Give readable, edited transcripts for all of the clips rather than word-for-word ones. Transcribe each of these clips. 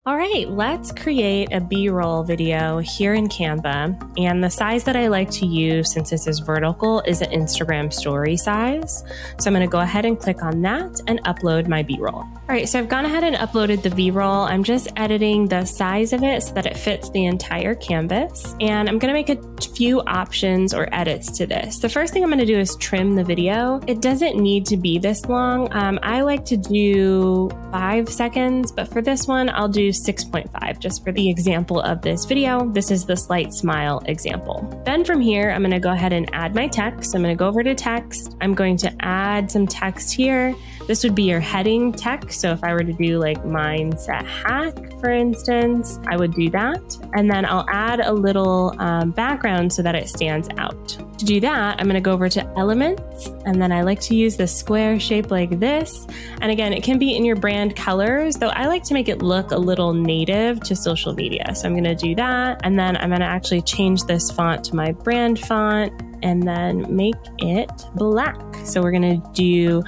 All right, let's create a B-roll video here in Canva. And the size that I like to use, since this is vertical, is an Instagram story size. So I'm going to go ahead and click on that and upload my B-roll. All right, so I've gone ahead and uploaded the B-roll. I'm just editing the size of it so that it fits the entire canvas. And I'm going to make a few options or edits to this. The first thing I'm going to do is trim the video. It doesn't need to be this long. I like to do 5 seconds, but for this one, I'll do 6.5 just for the example of this video. This is the slight smile example. Then from here, I'm going to go ahead and add my text. I'm going to go over to text. I'm going to add some text here. This would be your heading text. So if I were to do like mindset hack, for instance, I would do that. And then I'll add a little background so that it stands out. To do that, I'm going to go over to elements, and then I like to use the square shape like this. And again, it can be in your brand colors, though I like to make it look a little native to social media. So I'm going to do that. And then I'm going to actually change this font to my brand font and then make it black. So we're going to do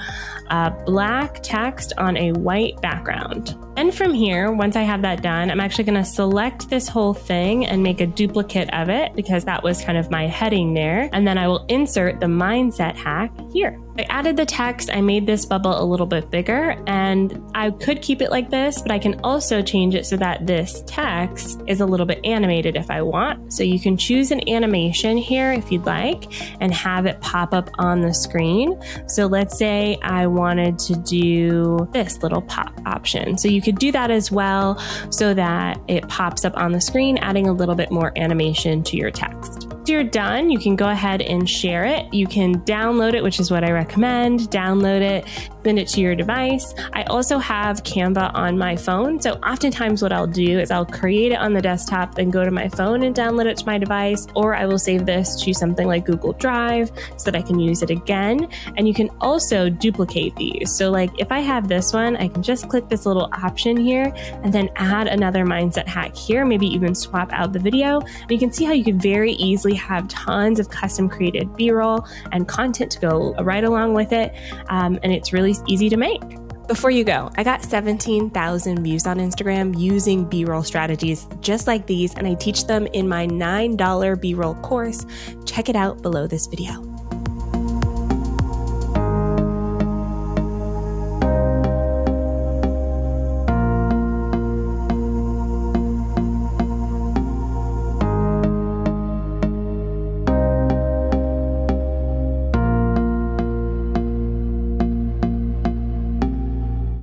black text on a white background. And from here, once I have that done, I'm actually going to select this whole thing and make a duplicate of it because that was kind of my heading there. And then I will insert the mindset hack here. I added the text, I made this bubble a little bit bigger, and I could keep it like this, but I can also change it so that this text is a little bit animated if I want. So you can choose an animation here if you'd like and have it pop up on the screen. So let's say I wanted to do this little pop option. So you could do that as well so that it pops up on the screen, adding a little bit more animation to your text. Once you're done, you can go ahead and share it. You can download it, which is what I recommend. Download it, send it to your device. I also have Canva on my phone. So oftentimes what I'll do is I'll create it on the desktop, then go to my phone and download it to my device, or I will save this to something like Google Drive so that I can use it again. And you can also duplicate these. So like if I have this one, I can just click this little option here and then add another mindset hack here, maybe even swap out the video. And you can see how you can very easily have tons of custom created B-roll and content to go right along with it. And it's really easy to make. Before you go, I got 17,000 views on Instagram using B-roll strategies just like these, and I teach them in my $9 B-roll course. Check it out below this video.